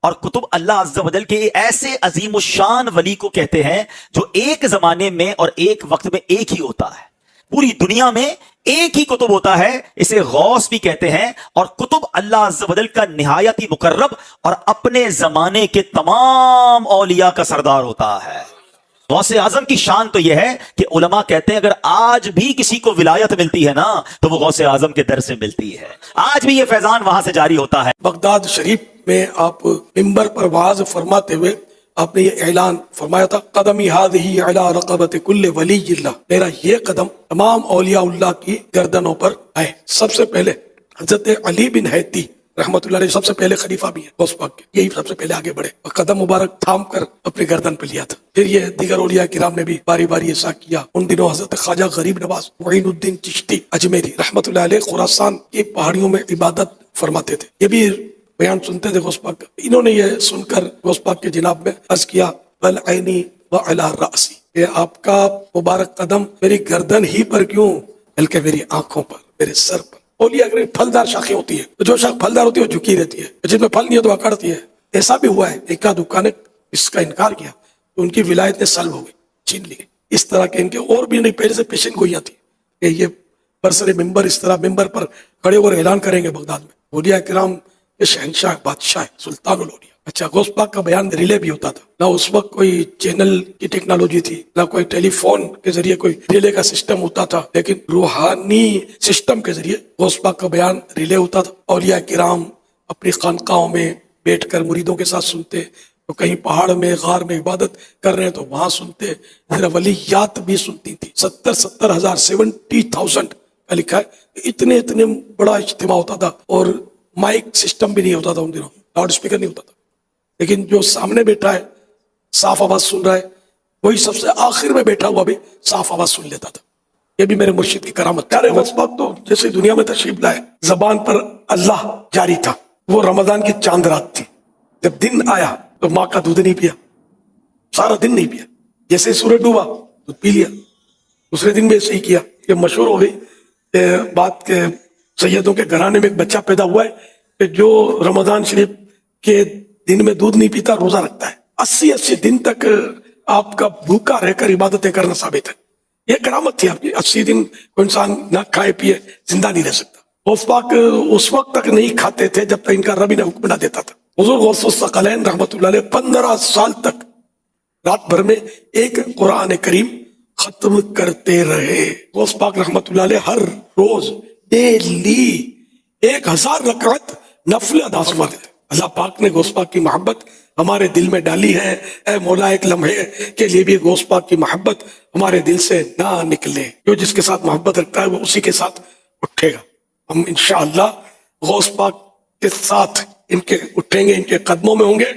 اور کتب اللہ عز و جل کے ایسے عظیم الشان ولی کو کہتے ہیں جو ایک زمانے میں اور ایک وقت میں ایک ہی ہوتا ہے، پوری دنیا میں ایک ہی کتب ہوتا ہے، اسے غوث بھی کہتے ہیں، اور کتب اللہ عز و جل کا نہایت ہی مقرب اور اپنے زمانے کے تمام اولیاء کا سردار ہوتا ہے۔ غوث اعظم کی شان تو یہ ہے کہ علماء کہتے ہیں اگر آج بھی کسی کو ولایت ملتی ہے نا تو وہ غوث اعظم کے در سے ملتی ہے، آج بھی یہ فیضان وہاں سے جاری ہوتا ہے۔ بغداد شریف میں آپ ممبر پر وعظ فرماتے ہوئے آپ نے یہ اعلان فرمایا تھا، قدمی ہذہ علی رقبۃ کل ولی اللہ، میرا یہ قدم تمام اولیاء اللہ کی گردنوں پر ہے۔ سب سے پہلے حضرت علی بن حیتی رحمۃ اللہ علیہ سب سے پہلے خلیفہ بھی ہیں غوث پاک کے، یہی سب سے پہلے آگے بڑھے اور قدم مبارک تھام کر اپنی گردن پہ لیا تھا۔ پھر یہ دیگر اولیاء کرام نے بھی باری باری ایسا کیا۔ ان دنوں حضرت خواجہ غریب نواز معین الدین چشتی اجمیری رحمۃ اللہ علیہ خراسان کی پہاڑیوں میں عبادت فرماتے تھے، یہ بھی بیان سنتے تھے غوث پاک کا۔ انہوں نے یہ سن کر غوث پاک کے جناب میں عرض کیا، بل عینی وعلی رأسی، کہ آپ کا مبارک قدم میری گردن ہی پر کیوں بلکہ میری آنکھوں پر، میرے سر پر۔ اولیاء اگر پھلدار شاخیں ہوتی ہے تو جو شاخ پھلدار ہوتی ہے وہ جھکی رہتی ہے، جن میں پھل نہیں ہے تو اکڑتی ہے۔ ایسا بھی ہوا ہے، ایک دکان نے اس کا انکار کیا تو ان کی ولایت نے سلب ہو گئی، چھین لی گئی۔ اس طرح کے ان کے اور بھی نہیں پہلے سے پیشن گوئیاں تھیں کہ یہ برسر ممبر اس طرح ممبر پر کھڑے ہو کر اعلان کریں گے بغداد میں اولیاء کرام یہ شہنشاہ بادشاہ ہے، سلطان الاولیاء۔ اچھا، غوث پاک کا بیان ریلے بھی ہوتا تھا، نہ اس وقت کوئی چینل کی ٹیکنالوجی تھی، نہ کوئی ٹیلی فون کے ذریعے کوئی ریلے کا سسٹم ہوتا تھا، لیکن روحانی سسٹم کے ذریعے غوث پاک کا بیان ریلے ہوتا تھا۔ اولیاء کرام اپنی خانقاہوں میں بیٹھ کر مریدوں کے ساتھ سنتے، تو کہیں پہاڑ میں غار میں عبادت کر رہے ہیں تو وہاں سنتے، پھر ولیات بھی سنتی تھی۔ 70,000 70,000 کا لکھا ہے، اتنے بڑا اجتماع ہوتا تھا، اور مائک سسٹم بھی نہیں ہوتا تھا ان دنوں، لاؤڈ اسپیکر نہیں ہوتا تھا، لیکن جو سامنے بیٹھا ہے صاف آواز سن رہا ہے، وہی سب سے آخر میں بیٹھا ہوا بھی صاف آواز سن لیتا تھا۔ یہ بھی میرے مرشد کی کرامت۔ پیارے غوث پاک تو جیسے دنیا میں تشریف لائے، زبان پر اللہ جاری تھا۔ وہ رمضان کی چاند رات تھی، جب دن آیا تو ماں کا دودھ نہیں پیا، سارا دن نہیں پیا، جیسے سورج ڈوبا دودھ پی لیا، دوسرے دن بھی ایسے ہی کیا۔ یہ مشہور ہو گئی بات کہ سیدوں کے گھرانے میں ایک بچہ پیدا ہوا ہے کہ جو رمضان شریف کے دن میں دودھ نہیں پیتا، روزہ رکھتا ہے، 80 دن تک آپ کا بھوکا رہ کر عبادتیں کرنا ثابت ہے۔ یہ کرامت تھی آپ کی، 80 دن کوئی انسان نہ کھائے پیے زندہ نہیں رہ سکتا۔ غوث پاک اس وقت تک نہیں کھاتے تھے جب تک ان کا رب انہیں حکم نہ دیتا تھا۔ حضور غوث الثقلین رحمۃ اللہ علیہ 15 سال تک رات بھر میں ایک قرآن کریم ختم کرتے رہے۔ غوث پاک رحمۃ اللہ علیہ ہر روز ڈیلی 1000 رکعت نفل ادا فرماتے تھے۔ اللہ پاک نے غوث پاک کی محبت ہمارے دل میں ڈالی ہے، اے مولا ایک لمحے کے لیے بھی غوث پاک کی محبت ہمارے دل سے نہ نکلے۔ جو جس کے ساتھ محبت رکھتا ہے وہ اسی کے ساتھ اٹھے گا۔ ہم انشاءاللہ غوث پاک کے ساتھ ان کے اٹھیں گے، ان کے قدموں میں ہوں گے۔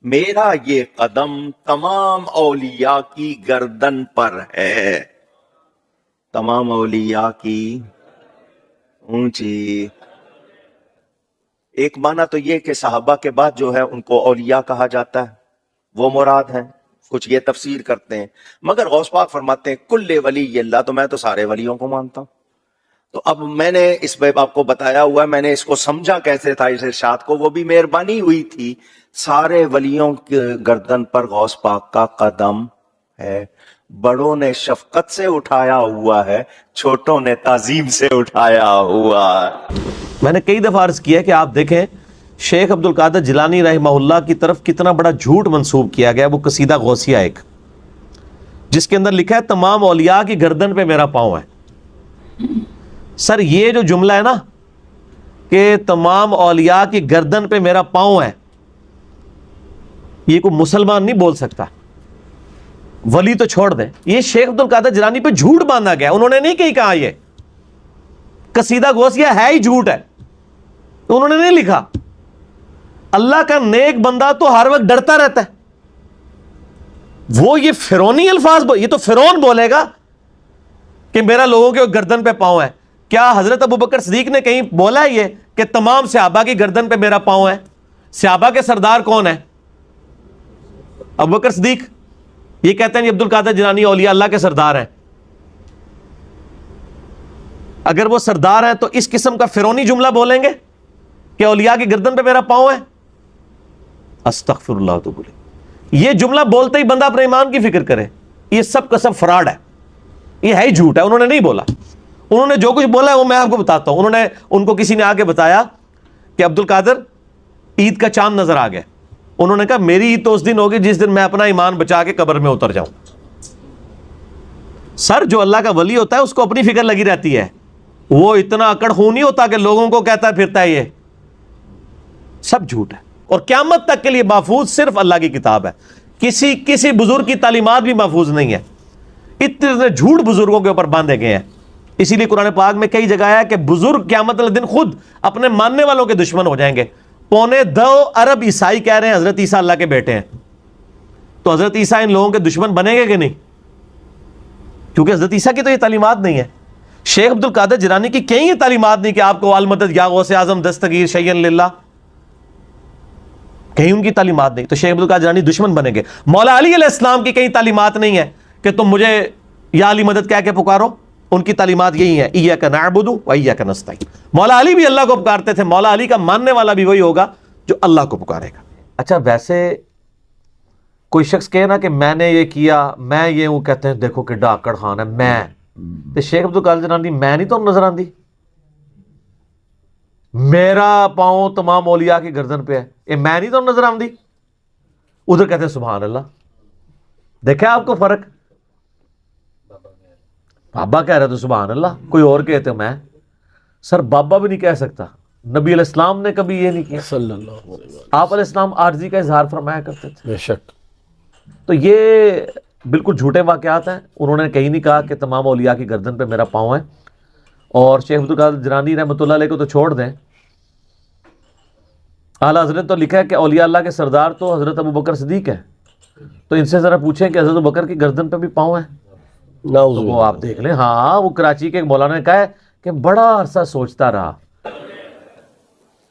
میرا یہ قدم تمام اولیاء کی گردن پر ہے، تمام اولیاء کی اونچی۔ ایک معنی تو یہ کہ صحابہ کے بعد جو ہے ان کو اولیاء کہا جاتا ہے، وہ مراد ہیں، کچھ یہ تفسیر کرتے ہیں، مگر غوث پاک فرماتے ہیں کل ولی اللہ، تو میں تو سارے ولیوں کو مانتا ہوں۔ تو اب میں نے اس میں آپ کو بتایا ہوا ہے، میں نے اس کو سمجھا کیسے تھا اس ارشاد کو، وہ بھی مہربانی ہوئی تھی۔ سارے ولیوں کے گردن پر غوث پاک کا قدم ہے، بڑوں نے شفقت سے اٹھایا ہوا ہے، چھوٹوں نے تعظیم سے اٹھایا ہوا ہے۔ میں نے کئی دفعہ عرض کیا کہ آپ دیکھیں شیخ عبد القادر جیلانی رحمہ اللہ کی طرف کتنا بڑا جھوٹ منسوب کیا گیا، وہ قصیدہ غوثیہ ایک، جس کے اندر لکھا ہے تمام اولیاء کی گردن پہ میرا پاؤں ہے۔ سر یہ جو جملہ ہے نا کہ تمام اولیاء کی گردن پہ میرا پاؤں ہے، یہ کوئی مسلمان نہیں بول سکتا، ولی تو چھوڑ دیں، یہ شیخ عبد القادر جیلانی پہ جھوٹ باندھا گیا، انہوں نے نہیں کہا یہ قصیدہ غوثیہ ہے ہی جھوٹ ہے، انہوں نے نہیں لکھا۔ اللہ کا نیک بندہ تو ہر وقت ڈرتا رہتا ہے، وہ یہ فرعونی الفاظ یہ تو فرعون بولے گا کہ میرا لوگوں کے گردن پہ پاؤں ہے۔ کیا حضرت ابوبکر صدیق نے کہیں بولا ہے یہ کہ تمام صحابہ کی گردن پہ میرا پاؤں ہے؟ صحابہ کے سردار کون ہے؟ ابوبکر صدیق، یہ کہتے ہیں عبد القادر جیلانی اولیاء اللہ کے سردار ہیں۔ اگر وہ سردار ہیں تو اس قسم کا فرعونی جملہ بولیں گے کہ اولیاء کی گردن پہ میرا پاؤں ہے؟ استغفر اللہ تو بولے. یہ جملہ بولتے ہی بندہ اپنے ایمان کی فکر کرے. یہ سب کا سب فراڈ ہے, یہ ہے ہی جھوٹ ہے. انہوں نے نہیں بولا, انہوں نے جو کچھ بولا ہے وہ میں آپ کو بتاتا ہوں. ان کو کسی نے آ کے بتایا کہ عبد القادر عید کا چاند نظر آ گیا. انہوں نے کہا میری عید تو اس دن ہوگی جس دن میں اپنا ایمان بچا کے قبر میں اتر جاؤں. سر جو اللہ کا ولی ہوتا ہے اس کو اپنی فکر لگی رہتی ہے, وہ اتنا اکڑ خون نہیں ہوتا کہ لوگوں کو کہتا پھرتا ہے. یہ سب جھوٹ ہے, اور قیامت تک کے لیے محفوظ صرف اللہ کی کتاب ہے. کسی بزرگ کی تعلیمات بھی محفوظ نہیں ہے. اتنے جھوٹ بزرگوں کے اوپر باندھے گئے ہیں. اسی لیے قرآن پاک میں کئی جگہ ہے کہ بزرگ قیامت والے دن خود اپنے ماننے والوں کے دشمن ہو جائیں گے. 2.25 ارب عیسائی کہہ رہے ہیں حضرت عیسیٰ اللہ کے بیٹے ہیں, تو حضرت عیسیٰ ان لوگوں کے دشمن بنیں گے کہ نہیں؟ کیونکہ حضرت عیسیٰ کی تو یہ تعلیمات نہیں ہے. شیخ عبد القادر جیلانی کی کہیں یہ تعلیمات نہیں کہ آپ کو المدد یا غوث اعظم دستگیر شیئن للہ, کہیں ان کی تعلیمات نہیں. تو شیخ عبد القادر جیلانی دشمن بنیں گے. مولا علی علیہ السلام کی کہیں تعلیمات نہیں ہے کہ تم مجھے یا علی مدد کہہ کے پکارو. ان کی تعلیمات یہی ہے, ایاک نعبد و ایاک نستعین. مولا علی بھی اللہ کو پکارتے تھے, مولا علی کا ماننے والا بھی وہی ہوگا جو اللہ کو پکارے گا. اچھا ویسے کوئی شخص کہے نا کہ میں نے یہ کیا, میں یہ ہوں, کہتے ہیں دیکھو کہ ڈاکڑ خان ہے میں. تو شیخ عبد القادر جیلانی میں نہیں تو نظر آندی, میرا پاؤں تمام اولیاء کی گردن پہ ہے, یہ میں نہیں تو نظر آندی. ادھر کہتے ہیں سبحان اللہ. دیکھا آپ کو فرق؟ بابا کہہ رہے تو سبحان اللہ, کوئی اور کہتے میں. سر بابا بھی نہیں کہہ سکتا, نبی علیہ السلام نے کبھی یہ نہیں کیا صلی اللہ علیہ وسلم. آپ علیہ السلام عاجزی کا اظہار فرمایا کرتے تھے. بے شک. تو یہ بالکل جھوٹے واقعات ہیں. انہوں نے کہیں نہیں کہا کہ تمام اولیاء کی گردن پہ میرا پاؤں ہے. اور شیخ عبد القادر جیلانی رحمۃ اللہ علیہ کو تو چھوڑ دیں, اعلیٰ حضرت تو لکھا ہے کہ اولیاء اللہ کے سردار تو حضرت ابو بکر صدیق ہے. تو ان سے ذرا پوچھیں کہ حضرت ابو بکر کی گردن پہ بھی پاؤں ہے, نعوذ تو وہ باللہ. آپ دیکھ لیں. ہاں وہ کراچی کے ایک مولانا نے کہا ہے کہ بڑا عرصہ سوچتا رہا.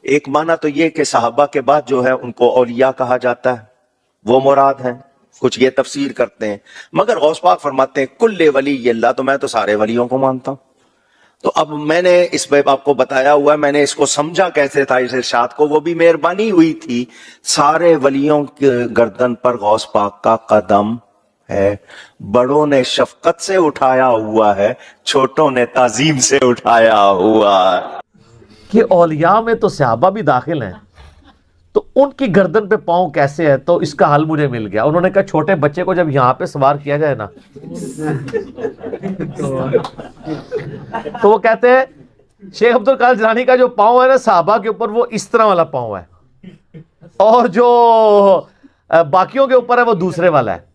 ایک معنی تو یہ کہ صحابہ کے بعد جو ہے ان کو اولیاء کہا جاتا ہے, وہ مراد ہیں. کچھ یہ تفسیر کرتے ہیں, مگر غوث پاک فرماتے ہیں کل ولی اللہ, تو میں تو سارے ولیوں کو مانتا ہوں. تو اب میں نے اس پہ آپ کو بتایا ہوا ہے, میں نے اس کو سمجھا کیسے تھا اس ارشاد کو, وہ بھی مہربانی ہوئی تھی. سارے ولیوں کے گردن پر غوث پاک کا قدم ہے. بڑوں نے شفقت سے اٹھایا ہوا ہے, چھوٹوں نے تعظیم سے اٹھایا ہوا ہے. کہ اولیاء میں تو صحابہ بھی داخل ہیں, تو ان کی گردن پہ پاؤں کیسے ہے؟ تو اس کا حل مجھے مل گیا. انہوں نے کہا چھوٹے بچے کو جب یہاں پہ سوار کیا جائے نا, تو وہ کہتے ہیں شیخ عبد القادر جیلانی کا جو پاؤں ہے نا صحابہ کے اوپر, وہ اس طرح والا پاؤں ہے, اور جو باقیوں کے اوپر ہے وہ دوسرے والا ہے.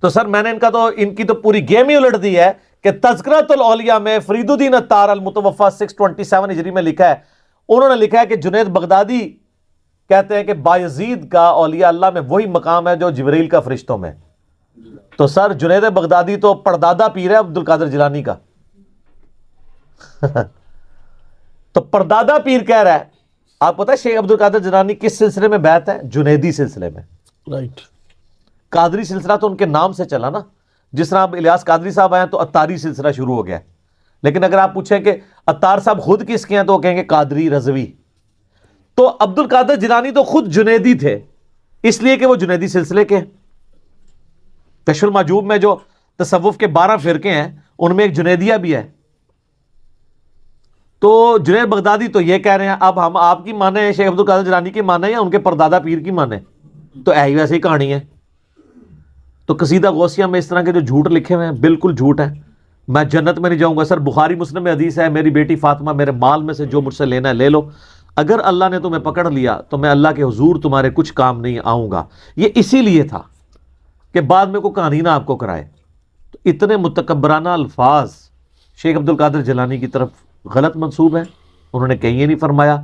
تو سر میں نے ان کی تو پوری گیم ہی الٹ دی ہے کہ تذکرۃ الاولیاء میں فرید الدین عطار المتوفی 627 ہجری میں لکھا ہے, انہوں نے لکھا ہے کہ جنید بغدادی کہتے ہیں کہ بایزید کا اولیاء اللہ میں وہی مقام ہے جو جبریل کا فرشتوں میں. تو سر جنید بغدادی تو پردادا پیر ہے عبد القادر جیلانی کا. تو پردادا پیر کہہ رہا ہے. آپ پتہ ہے شیخ عبد القادر جیلانی کس سلسلے میں بیعت ہے؟ جنیدی سلسلے میں. رائٹ. قادری سلسلہ تو ان کے نام سے چلا نا, جس طرح اب الیاس قادری صاحب آئے تو اتاری سلسلہ شروع ہو گیا. لیکن اگر آپ پوچھیں کہ اتار صاحب خود کس کے ہیں تو وہ کہیں گے قادری رضوی. تو عبد القادر جیلانی تو خود جنیدی تھے, اس لیے کہ وہ جنیدی سلسلے کے. کشف المحجوب میں جو تصوف کے 12 فرقے ہیں ان میں ایک جنیدیہ بھی ہے. تو جنید بغدادی تو یہ کہہ رہے ہیں, اب ہم آپ کی مانیں شیخ عبد القادر جیلانی کی مانیں یا ان کے پردادا پیر کی مانیں؟ تو ایسی ویسے ہی کہانی ہے. تو قصیدہ غوثیہ میں اس طرح کے جو جھوٹ لکھے ہوئے ہیں بالکل جھوٹ ہیں. میں جنت میں نہیں جاؤں گا. سر بخاری مسلم میں حدیث ہے, میری بیٹی فاطمہ میرے مال میں سے جو مجھ سے لینا ہے لے لو, اگر اللہ نے تمہیں پکڑ لیا تو میں اللہ کے حضور تمہارے کچھ کام نہیں آؤں گا. یہ اسی لیے تھا کہ بعد میں کوئی کہانی نہ آپ کو کرائے. تو اتنے متکبرانہ الفاظ شیخ عبد القادر جیلانی کی طرف غلط منسوب ہیں. انہوں نے کہیں یہ نہیں فرمایا